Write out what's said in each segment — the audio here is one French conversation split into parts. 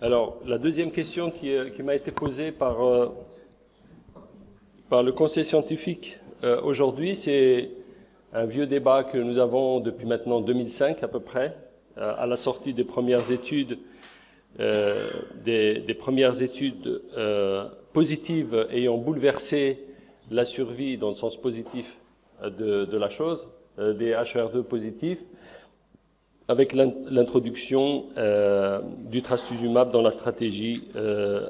Alors, la deuxième question qui m'a été posée par le conseil scientifique aujourd'hui, c'est un vieux débat que nous avons depuis maintenant 2005 à peu près, à la sortie des premières études, des premières études positives ayant bouleversé la survie dans le sens positif de la chose, des HER2 positifs, avec l'introduction du trastuzumab dans la stratégie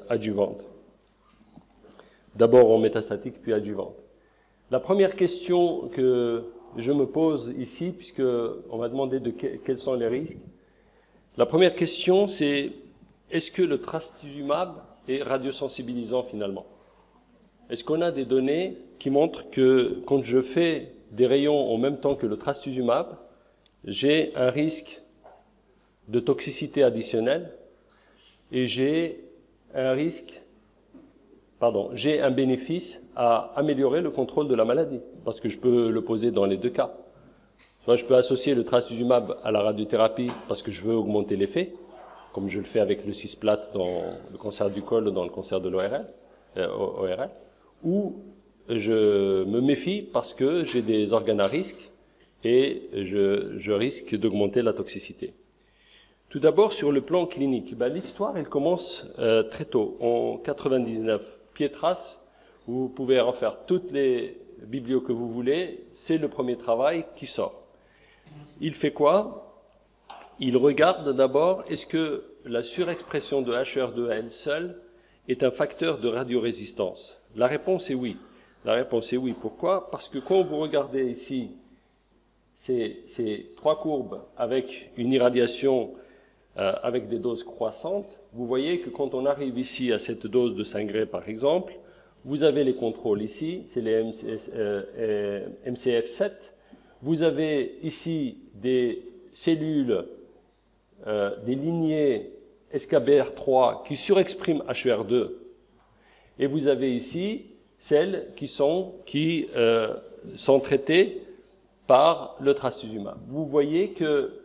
adjuvante. D'abord en métastatique, puis adjuvante. La première question que je me pose ici, puisque on m'a demandé quels sont les risques, la première question c'est: est-ce que le trastuzumab est radiosensibilisant finalement? Est-ce qu'on a des données qui montrent que quand je fais des rayons en même temps que le trastuzumab, j'ai un risque de toxicité additionnelle et j'ai un bénéfice à améliorer le contrôle de la maladie, parce que je peux le poser dans les deux cas. Soit je peux associer le trastuzumab à la radiothérapie parce que je veux augmenter l'effet, comme je le fais avec le cisplatin dans le cancer du col, dans le cancer de l'ORL, ou je me méfie parce que j'ai des organes à risque et je risque d'augmenter la toxicité. Tout d'abord, sur le plan clinique, l'histoire elle commence très tôt, en 99. Pietras, vous pouvez en faire toutes les biblios que vous voulez, c'est le premier travail qui sort. Il fait quoi? Il regarde d'abord, est-ce que la surexpression de HER2 à elle seule est un facteur de radiorésistance? La réponse est oui. La réponse est oui. Pourquoi? Parce que quand vous regardez ici ces trois courbes avec une irradiation avec des doses croissantes, vous voyez que quand on arrive ici à cette dose de 5 Gray par exemple, vous avez les contrôles ici, c'est les MCF7, vous avez ici des cellules, des lignées SKBR3 qui surexpriment HER2, et vous avez ici celles qui sont traitées par le trastuzumab. Vous voyez que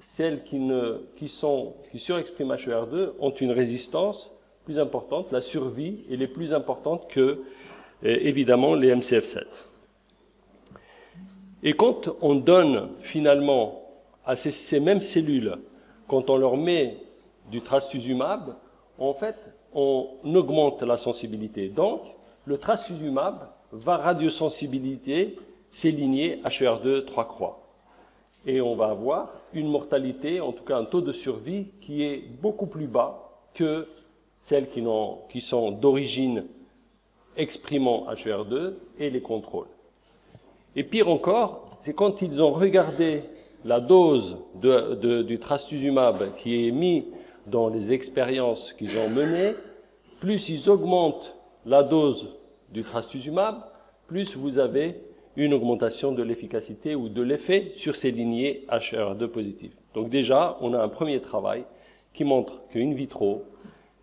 celles qui surexpriment HER2 ont une résistance plus importante, la survie elle est plus importante que, évidemment, les MCF7. Et quand on donne finalement à ces mêmes cellules, quand on leur met du trastuzumab, en fait, on augmente la sensibilité. Donc, le trastuzumab va radiosensibiliser ces lignées HER2 3 croix. Et on va avoir une mortalité, en tout cas un taux de survie qui est beaucoup plus bas que celles qui sont d'origine exprimant HER2 et les contrôles. Et pire encore, c'est quand ils ont regardé la dose du trastuzumab qui est mis dans les expériences qu'ils ont menées, plus ils augmentent la dose du trastuzumab, plus vous avez une augmentation de l'efficacité ou de l'effet sur ces lignées HER2 positives. Donc déjà, on a un premier travail qui montre qu'in vitro,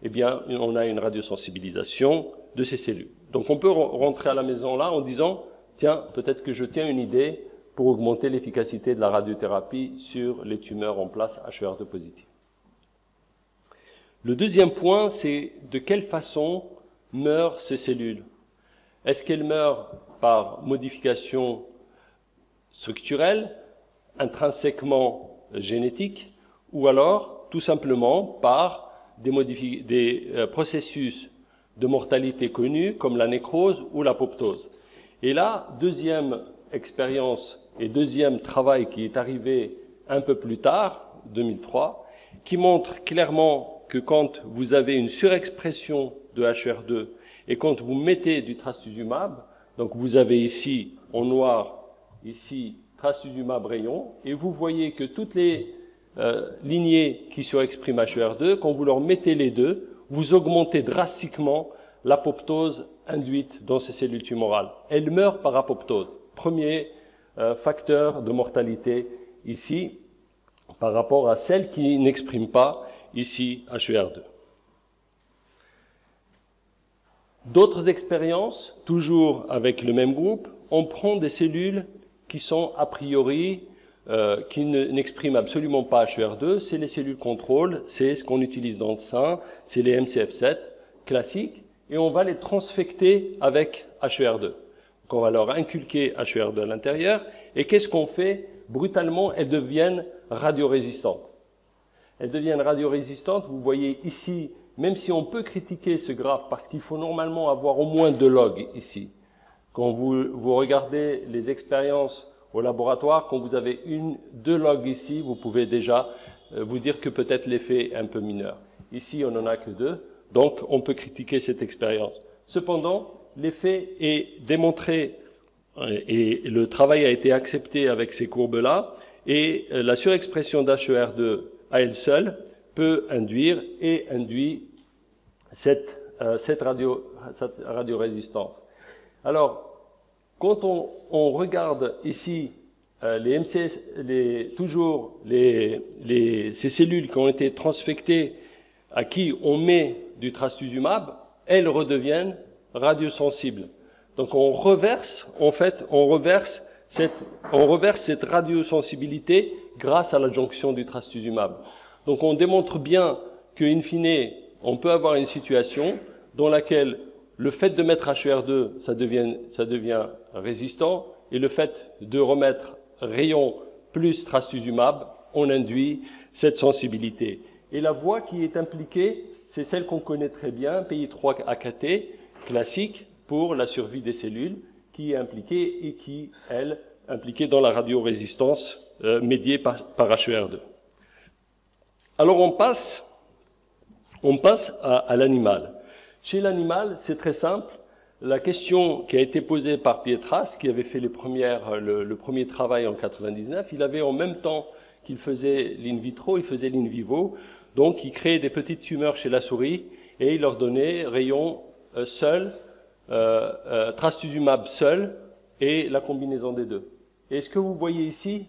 eh bien, on a une radiosensibilisation de ces cellules. Donc on peut rentrer à la maison là en disant, tiens, peut-être que je tiens une idée pour augmenter l'efficacité de la radiothérapie sur les tumeurs en place HER2 positives. Le deuxième point, c'est de quelle façon meurent ces cellules. Est-ce qu'elles meurent par modification structurelle, intrinsèquement génétique, ou alors tout simplement par des processus de mortalité connus comme la nécrose ou l'apoptose. Et là, deuxième expérience et deuxième travail qui est arrivé un peu plus tard, 2003, qui montre clairement que quand vous avez une surexpression de HER2 et quand vous mettez du trastuzumab, donc vous avez ici en noir, ici trastuzumab rayon, et vous voyez que toutes les lignées qui surexpriment HER2, quand vous leur mettez les deux, vous augmentez drastiquement l'apoptose induite dans ces cellules tumorales. Elles meurent par apoptose. Premier facteur de mortalité ici, par rapport à celles qui n'expriment pas ici HER2. D'autres expériences, toujours avec le même groupe, on prend des cellules qui sont a priori qui n'expriment absolument pas HER2, c'est les cellules contrôle, c'est ce qu'on utilise dans le sein, c'est les MCF7 classiques, et on va les transfecter avec HER2. Donc on va leur inculquer HER2 à l'intérieur, et qu'est-ce qu'on fait? Brutalement, elles deviennent radiorésistantes. Elles deviennent radiorésistantes, vous voyez ici, même si on peut critiquer ce graphe, parce qu'il faut normalement avoir au moins 2 logs ici. Quand vous regardez les expériences au laboratoire, quand vous avez 2 logs ici, vous pouvez déjà vous dire que peut-être l'effet est un peu mineur. Ici, on n'en a que 2, donc on peut critiquer cette expérience. Cependant, l'effet est démontré et le travail a été accepté avec ces courbes-là, et la surexpression d'HER2 à elle seule peut induire et induit cette radiorésistance. Alors, quand on regarde ici les MCS, ces cellules qui ont été transfectées, à qui on met du trastuzumab, elles redeviennent radiosensibles. Donc on reverse cette radiosensibilité grâce à l'adjonction du trastuzumab. Donc on démontre bien qu'in fine, on peut avoir une situation dans laquelle le fait de mettre HER2, ça devient résistant, et le fait de remettre rayon plus trastuzumab, on induit cette sensibilité. Et la voie qui est impliquée, c'est celle qu'on connaît très bien, PI3-AKT, classique, pour la survie des cellules, qui est impliquée et qui, elle, est impliquée dans la radiorésistance médiée par HER2. Alors on passe à l'animal. Chez l'animal, c'est très simple. La question qui a été posée par Pietras, qui avait fait le premier travail en 99, il avait en même temps qu'il faisait l'in vitro, il faisait l'in vivo. Donc il créait des petites tumeurs chez la souris et il leur donnait rayon seul, trastuzumab seul et la combinaison des deux. Et ce que vous voyez ici,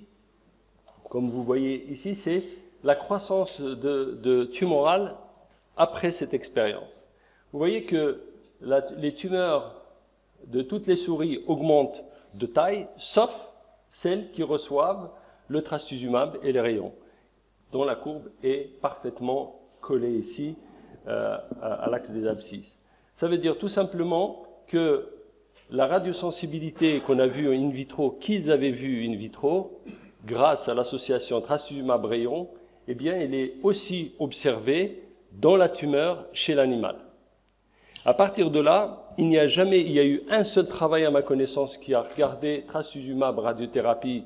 comme vous voyez ici, c'est la croissance de tumorale après cette expérience. Vous voyez que les tumeurs de toutes les souris augmentent de taille, sauf celles qui reçoivent le trastuzumab et les rayons, dont la courbe est parfaitement collée ici à l'axe des abscisses. Ça veut dire tout simplement que la radiosensibilité qu'on a vue in vitro, qu'ils avaient vue in vitro, grâce à l'association trastuzumab-rayon, eh bien, elle est aussi observée dans la tumeur chez l'animal. À partir de là, il y a eu un seul travail à ma connaissance qui a regardé trastuzumab radiothérapie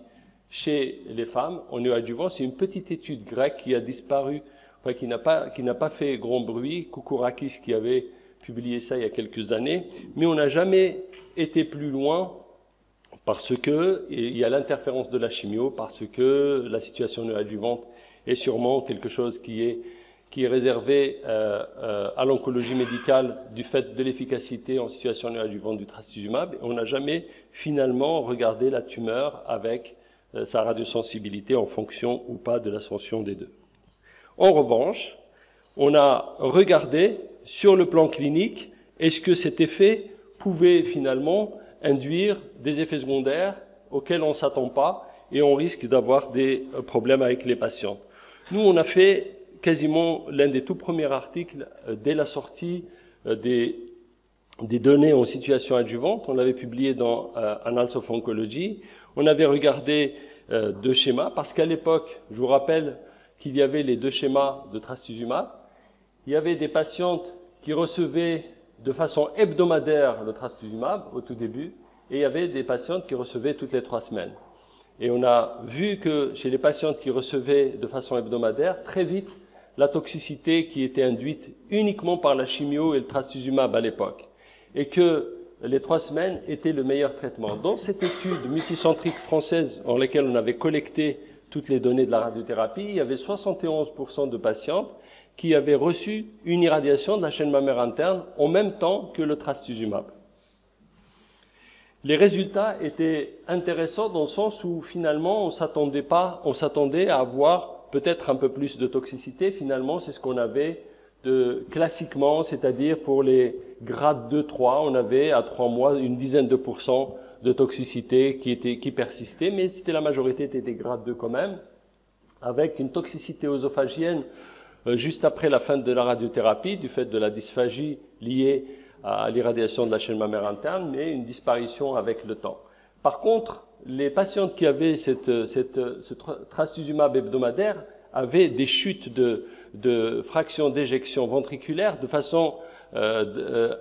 chez les femmes en néoadjuvant. C'est une petite étude grecque qui a disparu, enfin, qui n'a pas fait grand bruit, Koukourakis qui avait publié ça il y a quelques années, mais on n'a jamais été plus loin parce que il y a l'interférence de la chimio, parce que la situation néoadjuvante est sûrement quelque chose qui est réservé à l'oncologie médicale du fait de l'efficacité en situation néoadjuvante du trastuzumab. Et on n'a jamais finalement regardé la tumeur avec sa radiosensibilité en fonction ou pas de l'ascension des deux. En revanche, on a regardé sur le plan clinique, est-ce que cet effet pouvait finalement induire des effets secondaires auxquels on ne s'attend pas et on risque d'avoir des problèmes avec les patients. Nous, on a fait quasiment l'un des tout premiers articles dès la sortie des données en situation adjuvante. On l'avait publié dans Annals of Oncology. On avait regardé 2 schémas parce qu'à l'époque, je vous rappelle qu'il y avait les 2 schémas de trastuzumab. Il y avait des patientes qui recevaient de façon hebdomadaire le trastuzumab au tout début et il y avait des patientes qui recevaient toutes les 3 semaines. Et on a vu que chez les patientes qui recevaient de façon hebdomadaire, très vite, la toxicité qui était induite uniquement par la chimio et le trastuzumab à l'époque, et que les 3 semaines étaient le meilleur traitement. Dans cette étude multicentrique française en laquelle on avait collecté toutes les données de la radiothérapie, il y avait 71% de patientes qui avaient reçu une irradiation de la chaîne mammaire interne en même temps que le trastuzumab. Les résultats étaient intéressants dans le sens où finalement on s'attendait à avoir peut-être un peu plus de toxicité. Finalement, c'est ce qu'on avait classiquement, c'est-à-dire pour les grades 2-3, on avait à 3 mois une dizaine de % de toxicité qui persistaient, mais c'était la majorité étaient des grades 2 quand même, avec une toxicité œsophagienne juste après la fin de la radiothérapie, du fait de la dysphagie liée à l'irradiation de la chaîne mammaire interne, mais une disparition avec le temps. Par contre, les patientes qui avaient ce trastuzumab hebdomadaire avaient des chutes de fraction d'éjection ventriculaire de façon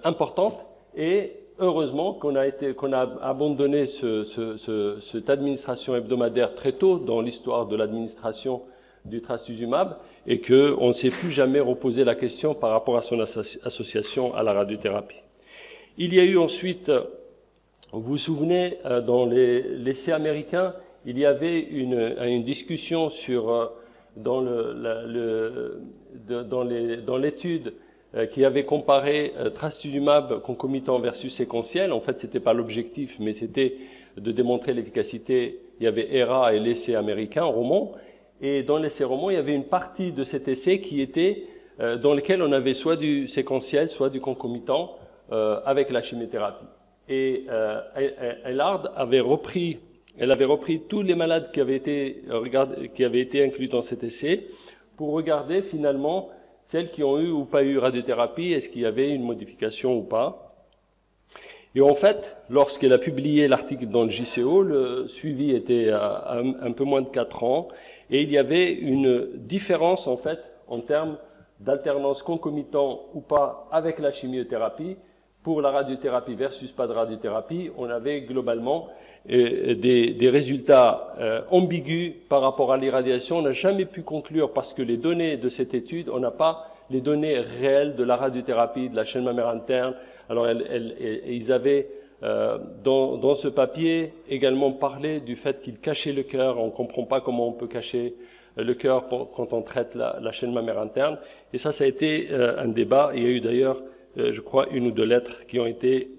importante, et heureusement qu'on a abandonné cette administration hebdomadaire très tôt dans l'histoire de l'administration du trastuzumab, et qu'on ne s'est plus jamais reposé la question par rapport à son association à la radiothérapie. Il y a eu ensuite, vous vous souvenez, dans les essais américains, il y avait une discussion sur dans l'étude qui avait comparé trastuzumab concomitant versus séquentiel. En fait, c'était pas l'objectif, mais c'était de démontrer l'efficacité. Il y avait ERA et l'essai américain, Roman. Et dans l'essai Roman, il y avait une partie de cet essai qui était dans lequel on avait soit du séquentiel, soit du concomitant avec la chimiothérapie. Et Ellard avait repris tous les malades qui avaient été inclus dans cet essai pour regarder finalement celles qui ont eu ou pas eu radiothérapie, est-ce qu'il y avait une modification ou pas. Et en fait, lorsqu'elle a publié l'article dans le JCO, le suivi était à un peu moins de 4 ans, et il y avait une différence en fait en termes d'alternance concomitant ou pas avec la chimiothérapie. Pour la radiothérapie versus pas de radiothérapie, on avait globalement des résultats ambigus par rapport à l'irradiation. On n'a jamais pu conclure, parce que les données de cette étude, on n'a pas les données réelles de la radiothérapie, de la chaîne mammaire interne. Alors ils avaient dans ce papier également parlé du fait qu'ils cachaient le cœur. On ne comprend pas comment on peut cacher le cœur quand on traite la chaîne mammaire interne. Et ça a été un débat. Il y a eu d'ailleurs, je crois, 1 ou 2 lettres qui ont été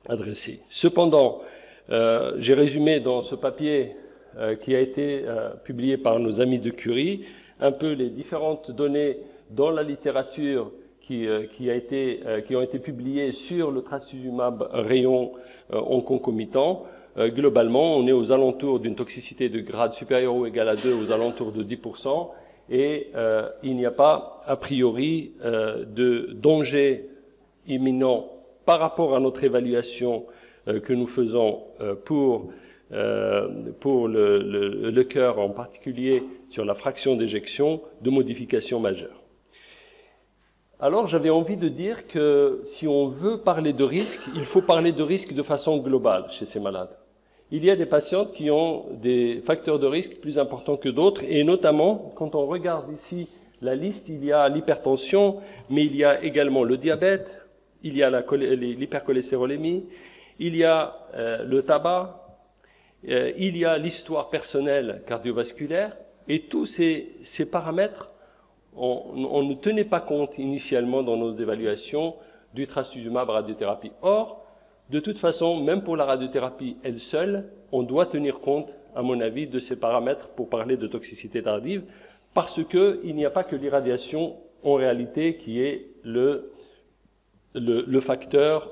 adressées. Cependant, j'ai résumé dans ce papier qui a été publié par nos amis de Curie un peu les différentes données dans la littérature qui ont été publiées sur le trastuzumab rayon en concomitant. Globalement, on est aux alentours d'une toxicité de grade supérieur ou égal à 2, aux alentours de 10%, et il n'y a pas, a priori, de danger imminent par rapport à notre évaluation que nous faisons pour le cœur, en particulier sur la fraction d'éjection, de modification majeure. Alors j'avais envie de dire que si on veut parler de risque, il faut parler de risque de façon globale chez ces malades. Il y a des patientes qui ont des facteurs de risque plus importants que d'autres, et notamment, quand on regarde ici la liste, il y a l'hypertension, mais il y a également le diabète, il y a l'hypercholestérolémie, il y a le tabac, il y a l'histoire personnelle cardiovasculaire, et tous ces paramètres, on ne tenait pas compte initialement dans nos évaluations du trastuzumab radiothérapie. Or, de toute façon, même pour la radiothérapie elle seule, on doit tenir compte, à mon avis, de ces paramètres pour parler de toxicité tardive, parce qu'il n'y a pas que l'irradiation, en réalité, qui est le facteur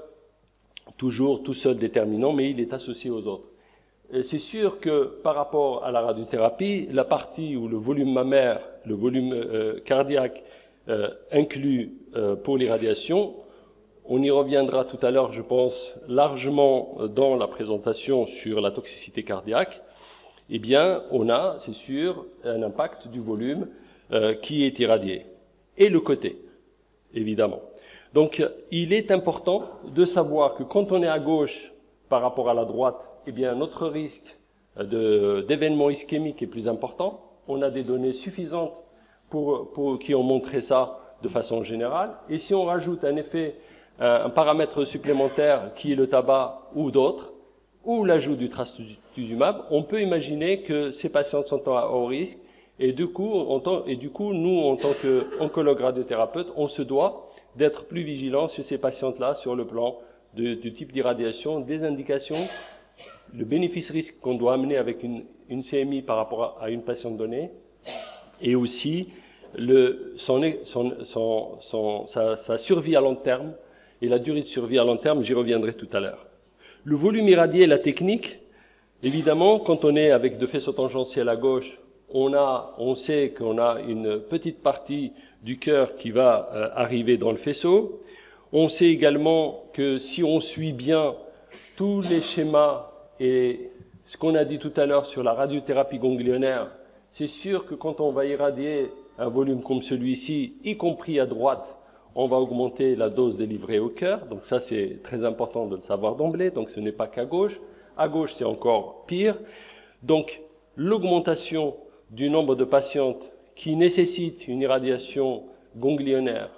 toujours tout seul déterminant, mais il est associé aux autres. C'est sûr que par rapport à la radiothérapie, la partie où le volume mammaire, le volume cardiaque inclus pour l'irradiation, on y reviendra tout à l'heure, je pense, largement dans la présentation sur la toxicité cardiaque. Eh bien, on a, c'est sûr, un impact du volume qui est irradié. Et le côté, évidemment. Donc, il est important de savoir que quand on est à gauche par rapport à la droite, eh bien, notre risque d'événements ischémiques est plus important. On a des données suffisantes qui ont montré ça de façon générale. Et si on rajoute un paramètre supplémentaire qui est le tabac ou d'autres, ou l'ajout du trastuzumab, on peut imaginer que ces patients sont à haut risque. Et du coup, nous, en tant qu'oncologue radiothérapeute, on se doit d'être plus vigilants sur ces patientes-là sur le plan du type d'irradiation, des indications, le bénéfice-risque qu'on doit amener avec une CMI par rapport à une patiente donnée, et aussi sa survie à long terme, et la durée de survie à long terme, j'y reviendrai tout à l'heure. Le volume irradié, la technique, évidemment, quand on est avec deux faisceaux tangentiels à gauche, on sait qu'on a une petite partie du cœur qui va arriver dans le faisceau. On sait également que si on suit bien tous les schémas et ce qu'on a dit tout à l'heure sur la radiothérapie ganglionnaire, c'est sûr que quand on va irradier un volume comme celui-ci, y compris à droite, on va augmenter la dose délivrée au cœur. Donc ça, c'est très important de le savoir d'emblée. Donc ce n'est pas qu'à gauche. À gauche, c'est encore pire. Donc l'augmentation du nombre de patientes qui nécessitent une irradiation ganglionnaire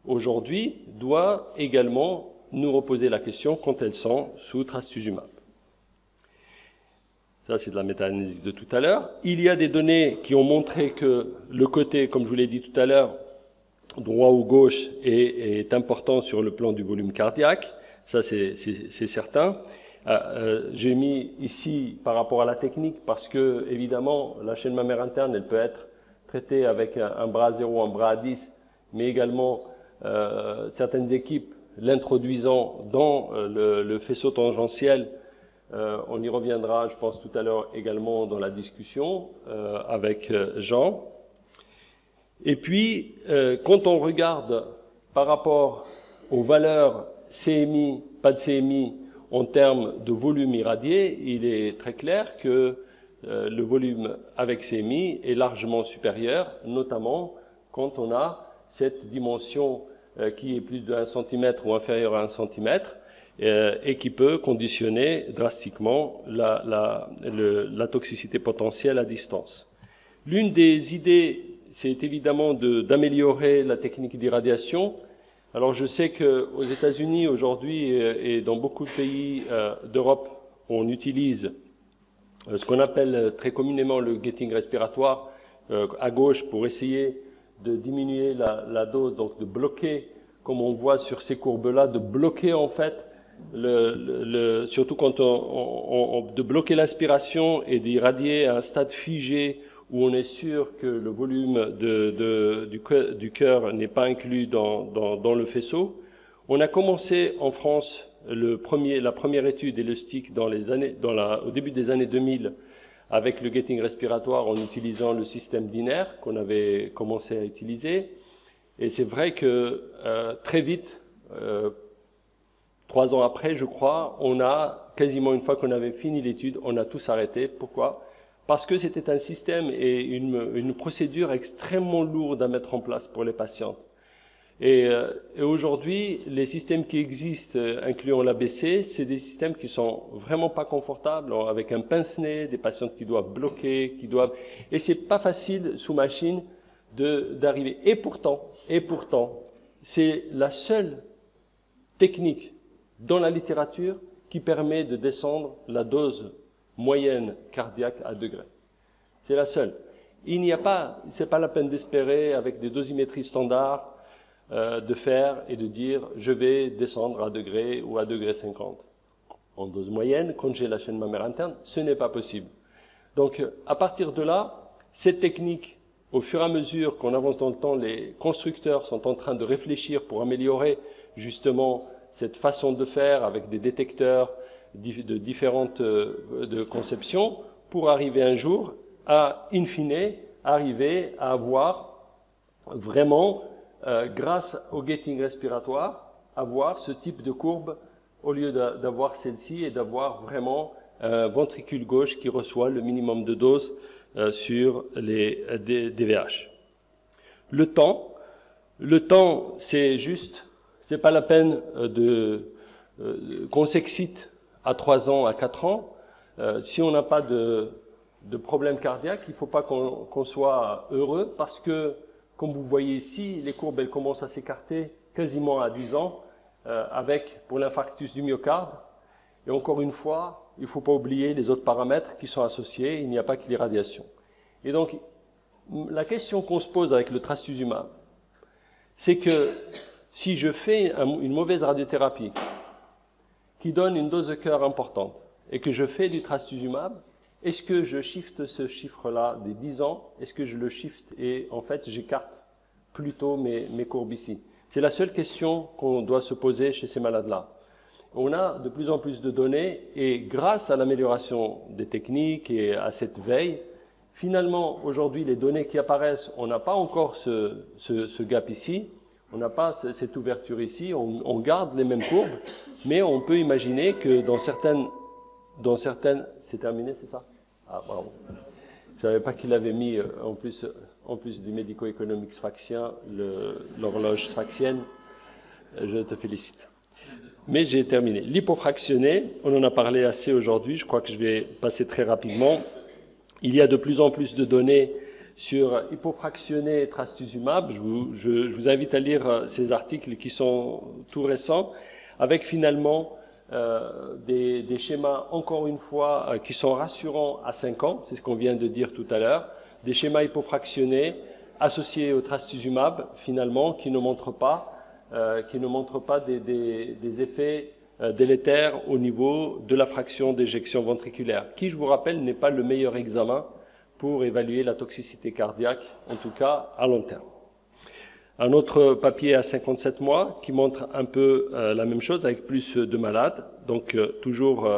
aujourd'hui doit également nous reposer la question quand elles sont sous trastuzumab. Ça, c'est de la méta-analyse de tout à l'heure. Il y a des données qui ont montré que le côté, comme je vous l'ai dit tout à l'heure, droit ou gauche est important sur le plan du volume cardiaque. Ça, c'est certain. J'ai mis ici par rapport à la technique parce que, évidemment, la chaîne mammaire interne, elle peut être traitée avec un bras à 0, un bras à 10, mais également certaines équipes l'introduisant dans le faisceau tangentiel. On y reviendra, je pense, tout à l'heure également dans la discussion avec Jean. Et puis, quand on regarde par rapport aux valeurs CMI, pas de CMI, en termes de volume irradié, il est très clair que le volume avec CMI est largement supérieur, notamment quand on a cette dimension qui est plus de 1 cm ou inférieure à 1 cm, et qui peut conditionner drastiquement la toxicité potentielle à distance. L'une des idées, c'est évidemment d'améliorer la technique d'irradiation. Alors je sais qu'aux États-Unis aujourd'hui et dans beaucoup de pays d'Europe, on utilise ce qu'on appelle très communément le gating respiratoire à gauche pour essayer de diminuer la dose, donc de bloquer, comme on voit sur ces courbes-là, de bloquer en fait surtout quand de bloquer l'aspiration et d'irradier à un stade figé où on est sûr que le volume du cœur n'est pas inclus dans le faisceau. On a commencé en France la première étude élastique au début des années 2000 avec le gating respiratoire en utilisant le système d'INER qu'on avait commencé à utiliser. Et c'est vrai que très vite, 3 ans après, je crois, on a quasiment une fois qu'on avait fini l'étude, on a tous arrêté. Pourquoi ? Parce que c'était un système et une procédure extrêmement lourde à mettre en place pour les patientes. Et aujourd'hui, les systèmes qui existent, incluant l'ABC, c'est des systèmes qui sont vraiment pas confortables, avec un pince-nez, des patientes qui doivent bloquer, et c'est pas facile sous machine d'arriver. Et pourtant, c'est la seule technique dans la littérature qui permet de descendre la dose moyenne cardiaque à degrés. C'est la seule. C'est pas la peine d'espérer avec des dosimétries standards de faire et de dire je vais descendre à degrés ou à degré 50. En dose moyenne, quand j'ai la chaîne mammaire interne, ce n'est pas possible. Donc à partir de là, cette technique, au fur et à mesure qu'on avance dans le temps, les constructeurs sont en train de réfléchir pour améliorer justement cette façon de faire avec des détecteurs de différentes de conceptions pour arriver un jour à, in fine, arriver à avoir vraiment, grâce au gating respiratoire, avoir ce type de courbe au lieu d'avoir celle-ci et d'avoir vraiment un ventricule gauche qui reçoit le minimum de dose sur les DVH. Le temps, c'est juste, c'est pas la peine qu'on s'excite à 3 ans, à 4 ans. Si on n'a pas de problème cardiaque, il ne faut pas qu'on soit heureux parce que, comme vous voyez ici, les courbes elles commencent à s'écarter quasiment à 10 ans pour l'infarctus du myocarde. Et encore une fois, il ne faut pas oublier les autres paramètres qui sont associés, il n'y a pas que l'irradiation. Et donc, la question qu'on se pose avec le trastuzumab, c'est que si je fais une mauvaise radiothérapie qui donne une dose de cœur importante et que je fais du trastuzumab, est-ce que je shift ce chiffre-là des 10 ans? Est-ce que je le shift et en fait j'écarte plutôt mes courbes ici? C'est la seule question qu'on doit se poser chez ces malades-là. on a de plus en plus de données et grâce à l'amélioration des techniques et à cette veille, finalement, aujourd'hui, les données qui apparaissent, on n'a pas encore ce gap ici, on n'a pas cette ouverture ici, on garde les mêmes courbes, mais on peut imaginer que dans certaines, c'est terminé, c'est ça? Ah, bravo. Je ne savais pas qu'il avait mis, en plus du médico-économique sfaxien, l'horloge sfaxienne. Je te félicite. Mais j'ai terminé. L'hypofractionné, on en a parlé assez aujourd'hui, je crois que je vais passer très rapidement. Il y a de plus en plus de données sur hypofractionné et trastuzumab. Je vous invite à lire ces articles qui sont tout récents, avec finalement des schémas, encore une fois, qui sont rassurants à 5 ans, c'est ce qu'on vient de dire tout à l'heure, des schémas hypofractionnés associés au trastuzumab, finalement, qui ne montrent pas des effets délétères au niveau de la fraction d'éjection ventriculaire, qui, je vous rappelle, n'est pas le meilleur examen pour évaluer la toxicité cardiaque, en tout cas à long terme. Un autre papier à 57 mois qui montre un peu la même chose avec plus de malades, donc toujours,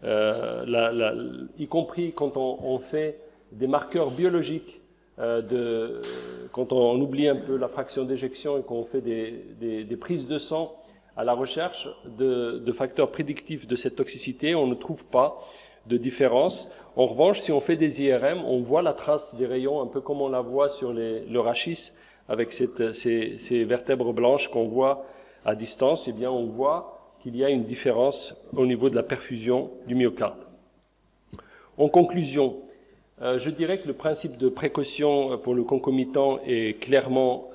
y compris quand on fait des marqueurs biologiques, quand on oublie un peu la fraction d'éjection et qu'on fait des prises de sang à la recherche de facteurs prédictifs de cette toxicité, on ne trouve pas de différence. En revanche, si on fait des IRM, on voit la trace des rayons, un peu comme on la voit sur le rachis, avec ces vertèbres blanches qu'on voit à distance, eh bien on voit qu'il y a une différence au niveau de la perfusion du myocarde. En conclusion, je dirais que le principe de précaution pour le concomitant est clairement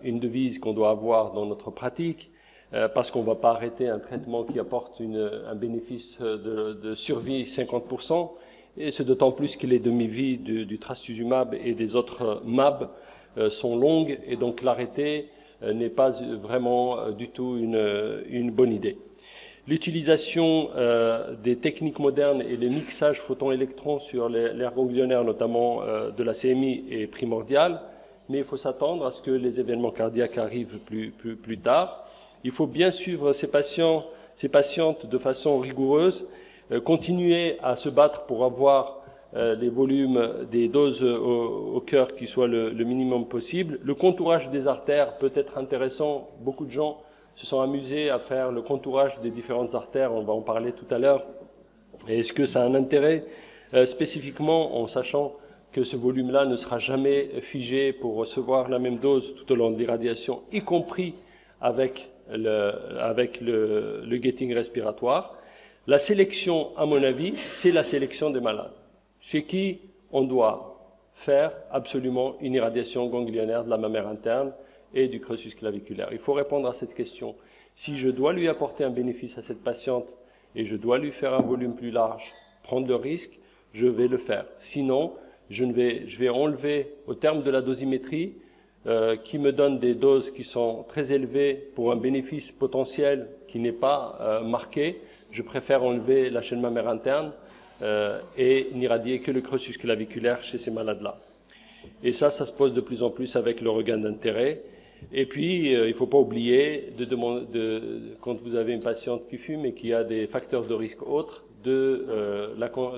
une devise qu'on doit avoir dans notre pratique, parce qu'on ne va pas arrêter un traitement qui apporte un bénéfice de survie 50%, et c'est d'autant plus que les demi-vies du trastuzumab et des autres MAB sont longues, et donc l'arrêter n'est pas vraiment du tout une bonne idée. L'utilisation des techniques modernes et les mixages photons-électrons sur l'aire ganglionnaire, notamment de la CMI, est primordial, mais il faut s'attendre à ce que les événements cardiaques arrivent plus tard. Il faut bien suivre ces patientes de façon rigoureuse, continuer à se battre pour avoir des volumes, des doses au cœur qui soient le minimum possible. Le contourage des artères peut être intéressant. Beaucoup de gens se sont amusés à faire le contourage des différentes artères, on va en parler tout à l'heure. Est-ce que ça a un intérêt spécifiquement en sachant que ce volume-là ne sera jamais figé pour recevoir la même dose tout au long de l'irradiation, y compris avec le gating respiratoire. La sélection, à mon avis, c'est la sélection des malades, chez qui on doit faire absolument une irradiation ganglionnaire de la mammaire interne et du cursus claviculaire. Il faut répondre à cette question. Si je dois lui apporter un bénéfice à cette patiente et je dois lui faire un volume plus large, prendre le risque, je vais le faire. Sinon, je vais enlever, au terme de la dosimétrie, qui me donne des doses qui sont très élevées pour un bénéfice potentiel qui n'est pas marqué, je préfère enlever la chaîne mammaire interne et n'irradier que le cursus claviculaire chez ces malades-là. Et ça se pose de plus en plus avec le regain d'intérêt. Et puis, il ne faut pas oublier, quand vous avez une patiente qui fume et qui a des facteurs de risque autres, de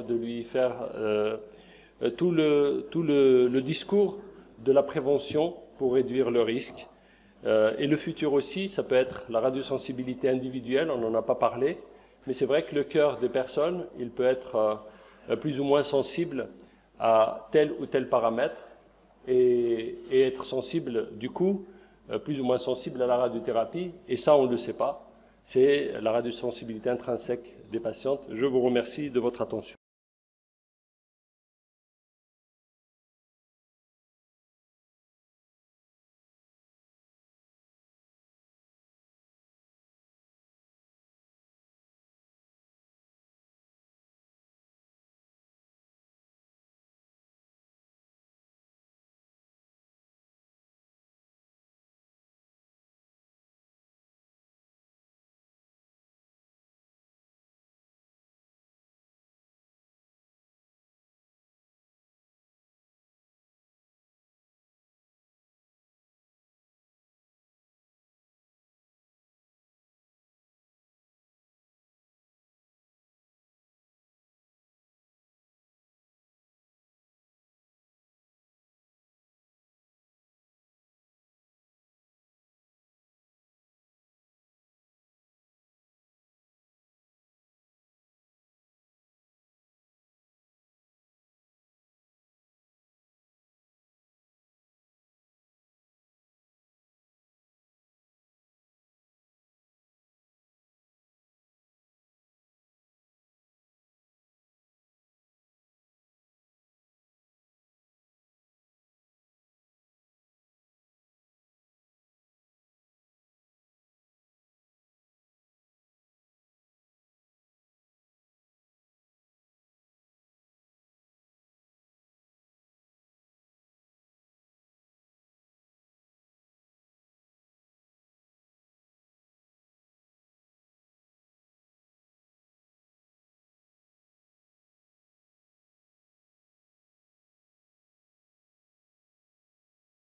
lui faire tout le discours de la prévention pour réduire le risque. Et le futur aussi, ça peut être la radiosensibilité individuelle, on n'en a pas parlé, mais c'est vrai que le cœur des personnes, il peut être plus ou moins sensible à tel ou tel paramètre et être sensible, du coup, plus ou moins sensible à la radiothérapie, et ça, on ne le sait pas. C'est la radiosensibilité intrinsèque des patientes. Je vous remercie de votre attention.